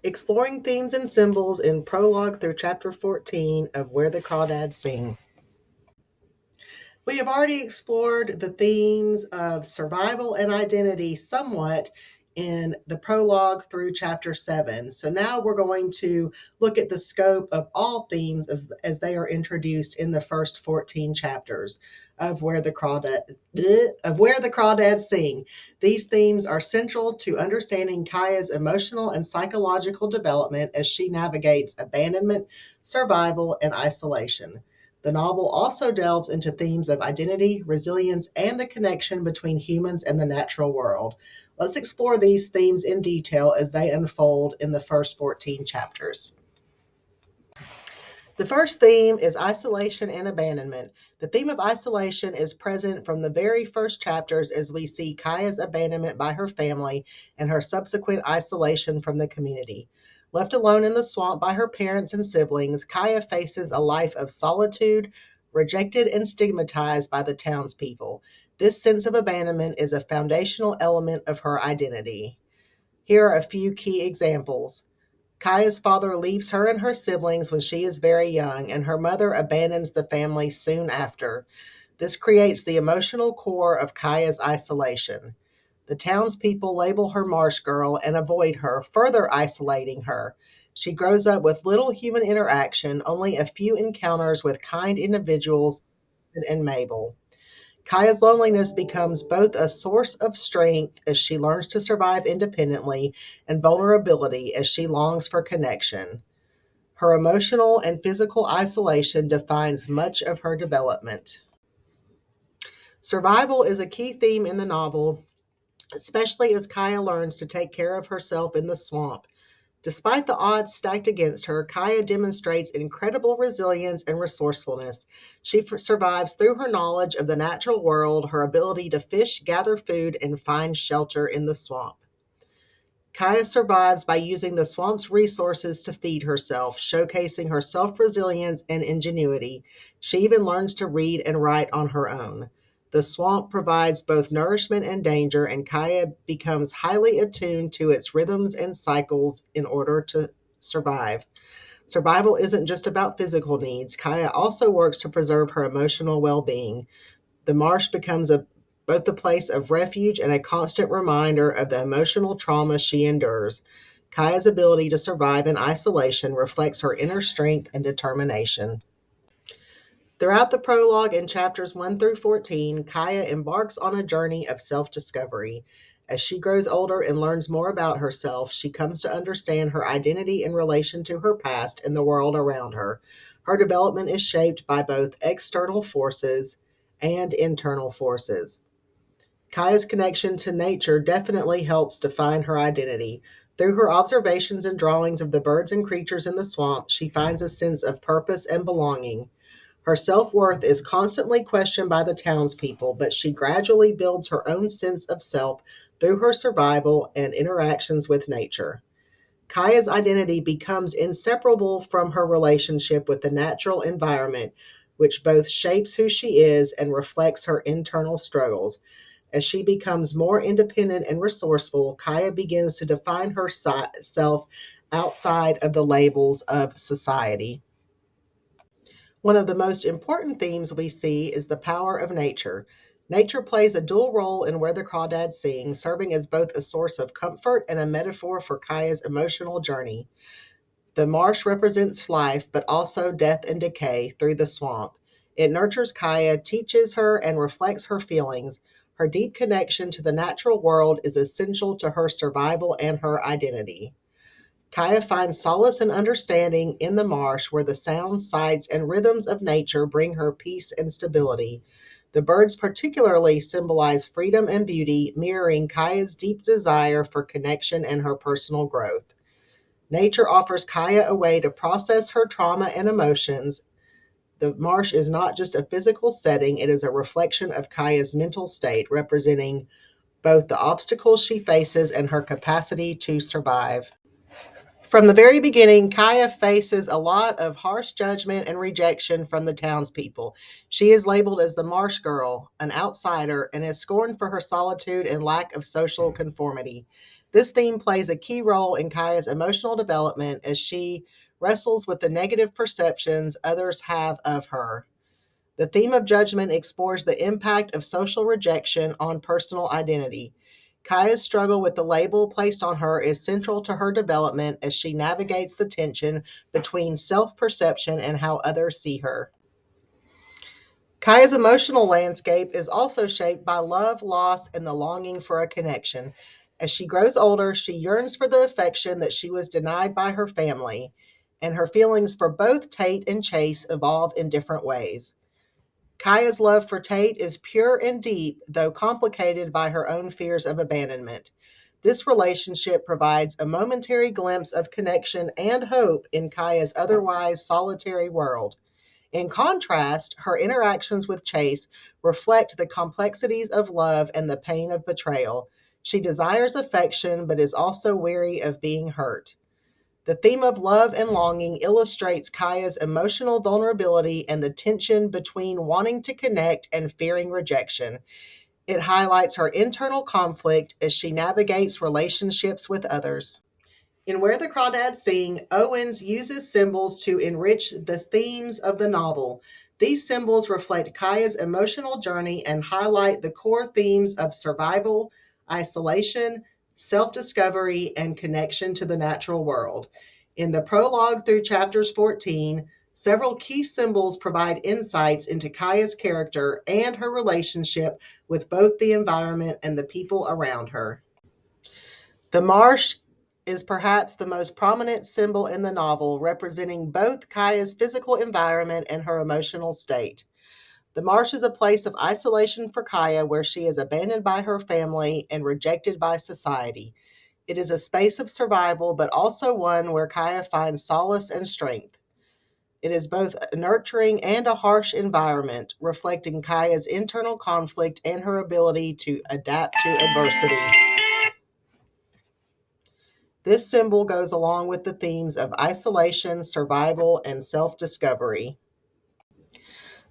Exploring themes and symbols in prologue through chapter 14 of Where the Crawdads Sing. We have already explored the themes of survival and identity somewhat in the prologue through chapter 7. So now we're going to look at the scope of all themes as they are introduced in the first 14 chapters of Where the Crawdads Sing. These themes are central to understanding Kaya's emotional and psychological development as she navigates abandonment, survival, and isolation. The novel also delves into themes of identity, resilience, and the connection between humans and the natural world. Let's explore these themes in detail as they unfold in the first 14 chapters. The first theme is isolation and abandonment. The theme of isolation is present from the very first chapters as we see Kaya's abandonment by her family and her subsequent isolation from the community. Left alone in the swamp by her parents and siblings, Kaya faces a life of solitude, rejected and stigmatized by the townspeople. This sense of abandonment is a foundational element of her identity. Here are a few key examples. Kaya's father leaves her and her siblings when she is very young, and her mother abandons the family soon after. This creates the emotional core of Kaya's isolation. The townspeople label her marsh girl and avoid her, further isolating her. She grows up with little human interaction, only a few encounters with kind individuals and Mabel. Kaya's loneliness becomes both a source of strength as she learns to survive independently and vulnerability as she longs for connection. Her emotional and physical isolation defines much of her development. Survival is a key theme in the novel, especially as Kaya learns to take care of herself in the swamp. Despite the odds stacked against her, Kaya demonstrates incredible resilience and resourcefulness. She survives through her knowledge of the natural world, her ability to fish, gather food, and find shelter in the swamp. Kaya survives by using the swamp's resources to feed herself, showcasing her self resilience and ingenuity. She even learns to read and write on her own. The swamp provides both nourishment and danger, and Kaya becomes highly attuned to its rhythms and cycles in order to survive. Survival isn't just about physical needs. Kaya also works to preserve her emotional well being. The marsh becomes both a place of refuge and a constant reminder of the emotional trauma she endures. Kaya's ability to survive in isolation reflects her inner strength and determination. Throughout the prologue in chapters 1 through 14, Kaya embarks on a journey of self discovery. As she grows older and learns more about herself, she comes to understand her identity in relation to her past and the world around her. Her development is shaped by both external forces and internal forces. Kaya's connection to nature definitely helps define her identity. Through her observations and drawings of the birds and creatures in the swamp, she finds a sense of purpose and belonging. Her self worth is constantly questioned by the townspeople, but she gradually builds her own sense of self through her survival and interactions with nature. Kaya's identity becomes inseparable from her relationship with the natural environment, which both shapes who she is and reflects her internal struggles. As she becomes more independent and resourceful, Kaya begins to define herself outside of the labels of society. One of the most important themes we see is the power of nature. Nature plays a dual role in Where the Crawdads Sing, serving as both a source of comfort and a metaphor for Kaya's emotional journey. The marsh represents life, but also death and decay through the swamp. It nurtures Kaya, teaches her, and reflects her feelings. Her deep connection to the natural world is essential to her survival and her identity. Kaya finds solace and understanding in the marsh, where the sounds, sights, and rhythms of nature bring her peace and stability. The birds particularly symbolize freedom and beauty, mirroring Kaya's deep desire for connection and her personal growth. Nature offers Kaya a way to process her trauma and emotions. The marsh is not just a physical setting, it is a reflection of Kaya's mental state, representing both the obstacles she faces and her capacity to survive. From the very beginning, Kaya faces a lot of harsh judgment and rejection from the townspeople. She is labeled as the marsh girl, an outsider, and is scorned for her solitude and lack of social conformity. This theme plays a key role in Kaya's emotional development as she wrestles with the negative perceptions others have of her. The theme of judgment explores the impact of social rejection on personal identity. Kaya's struggle with the label placed on her is central to her development as she navigates the tension between self perception and how others see her. Kaya's emotional landscape is also shaped by love, loss, and the longing for a connection. As she grows older, she yearns for the affection that she was denied by her family, and her feelings for both Tate and Chase evolve in different ways. Kaya's love for Tate is pure and deep, though complicated by her own fears of abandonment. This relationship provides a momentary glimpse of connection and hope in Kaya's otherwise solitary world. In contrast, her interactions with Chase reflect the complexities of love and the pain of betrayal. She desires affection, but is also weary of being hurt. The theme of love and longing illustrates Kaya's emotional vulnerability and the tension between wanting to connect and fearing rejection. It highlights her internal conflict as she navigates relationships with others. In Where the Crawdads Sing, Owens uses symbols to enrich the themes of the novel. These symbols reflect Kaya's emotional journey and highlight the core themes of survival, isolation, self discovery, and connection to the natural world. In the prologue through chapters 14, several key symbols provide insights into Kaya's character and her relationship with both the environment and the people around her. The marsh is perhaps the most prominent symbol in the novel, representing both Kaya's physical environment and her emotional state. The marsh is a place of isolation for Kaya where she is abandoned by her family and rejected by society. It is a space of survival, but also one where Kaya finds solace and strength. It is both a nurturing and a harsh environment, reflecting Kaya's internal conflict and her ability to adapt to adversity. This symbol goes along with the themes of isolation, survival, and self discovery.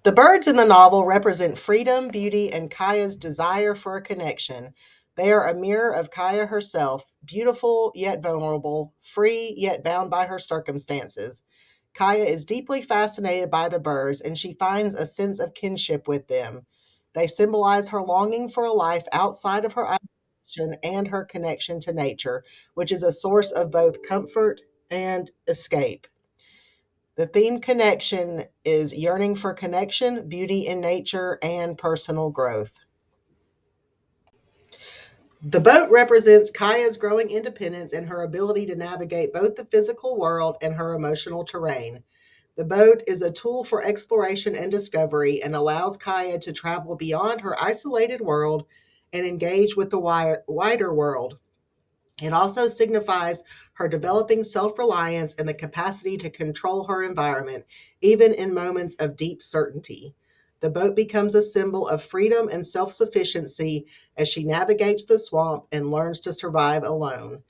The birds in the novel represent freedom, beauty, and Kaya's desire for a connection. They are a mirror of Kaya herself, beautiful yet vulnerable, free yet bound by her circumstances. Kaya is deeply fascinated by the birds, and she finds a sense of kinship with them. They symbolize her longing for a life outside of her isolation and her connection to nature, which is a source of both comfort and escape. The theme connection is yearning for connection, beauty in nature, and personal growth. The boat represents Kaya's growing independence and her ability to navigate both the physical world and her emotional terrain. The boat is a tool for exploration and discovery and allows Kaya to travel beyond her isolated world and engage with the wider world. It also signifies her developing self reliance and the capacity to control her environment, even in moments of deep certainty. The boat becomes a symbol of freedom and self sufficiency as she navigates the swamp and learns to survive alone.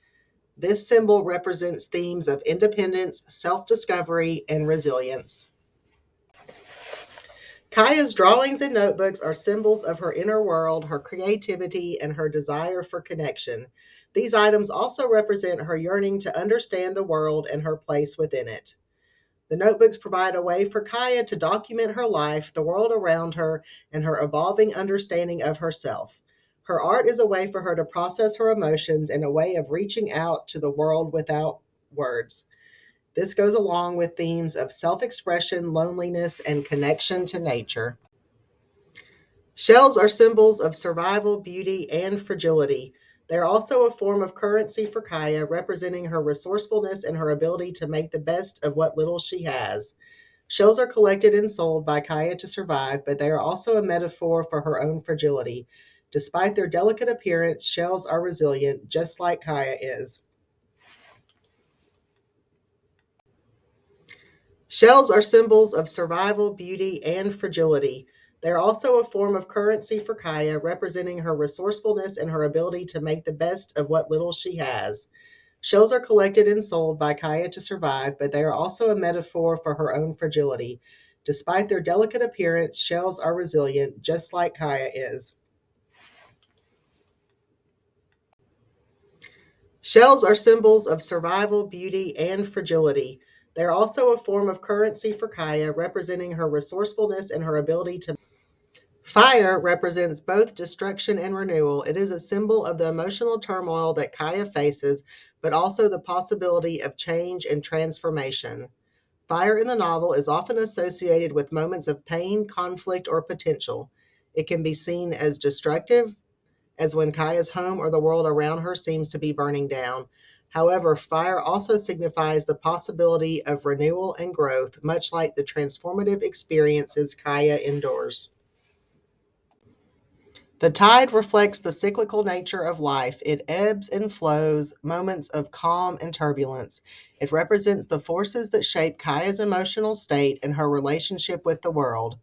This symbol represents themes of independence, self discovery, and resilience. Kaya's drawings and notebooks are symbols of her inner world, her creativity, and her desire for connection. These items also represent her yearning to understand the world and her place within it. The notebooks provide a way for Kaya to document her life, the world around her, and her evolving understanding of herself. Her art is a way for her to process her emotions and a way of reaching out to the world without words. This goes along with themes of self expression, loneliness, and connection to nature. Shells are symbols of survival, beauty, and fragility. They're also a form of currency for Kaya, representing her resourcefulness and her ability to make the best of what little she has. Shells are collected and sold by Kaya to survive, but they are also a metaphor for her own fragility. Despite their delicate appearance, shells are resilient, just like Kaya is. Shells are symbols of survival, beauty, and fragility. They are also a form of currency for Kaya, representing her resourcefulness and her ability to make the best of what little she has. Shells are collected and sold by Kaya to survive, but they are also a metaphor for her own fragility. Despite their delicate appearance, shells are resilient, just like Kaya is. Shells are symbols of survival, beauty, and fragility. They're also a form of currency for Kaya, representing her resourcefulness and her ability to. Fire represents both destruction and renewal. It is a symbol of the emotional turmoil that Kaya faces, but also the possibility of change and transformation. Fire in the novel is often associated with moments of pain, conflict, or potential. It can be seen as destructive, as when Kaya's home or the world around her seems to be burning down. However, fire also signifies the possibility of renewal and growth, much like the transformative experiences Kaya endures. The tide reflects the cyclical nature of life. It ebbs and flows, moments of calm and turbulence. It represents the forces that shape Kaya's emotional state and her relationship with the world.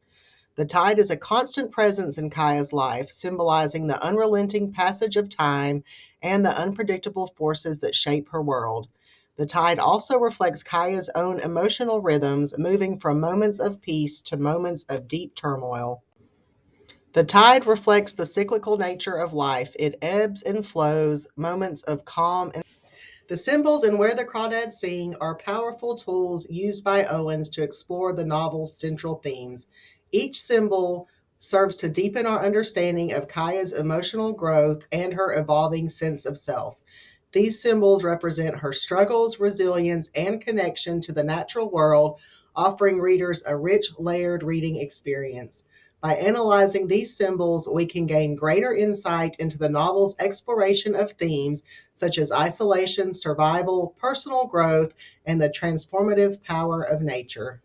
The tide is a constant presence in Kaya's life, symbolizing the unrelenting passage of time and the unpredictable forces that shape her world. The tide also reflects Kaya's own emotional rhythms, moving from moments of peace to moments of deep turmoil. The tide reflects the cyclical nature of life. It ebbs and flows, moments of calm and. The symbols and Where the Crawdads Sing are powerful tools used by Owens to explore the novel's central themes. Each symbol serves to deepen our understanding of Kaya's emotional growth and her evolving sense of self. These symbols represent her struggles, resilience, and connection to the natural world, offering readers a rich, layered reading experience. By analyzing these symbols, we can gain greater insight into the novel's exploration of themes such as isolation, survival, personal growth, and the transformative power of nature.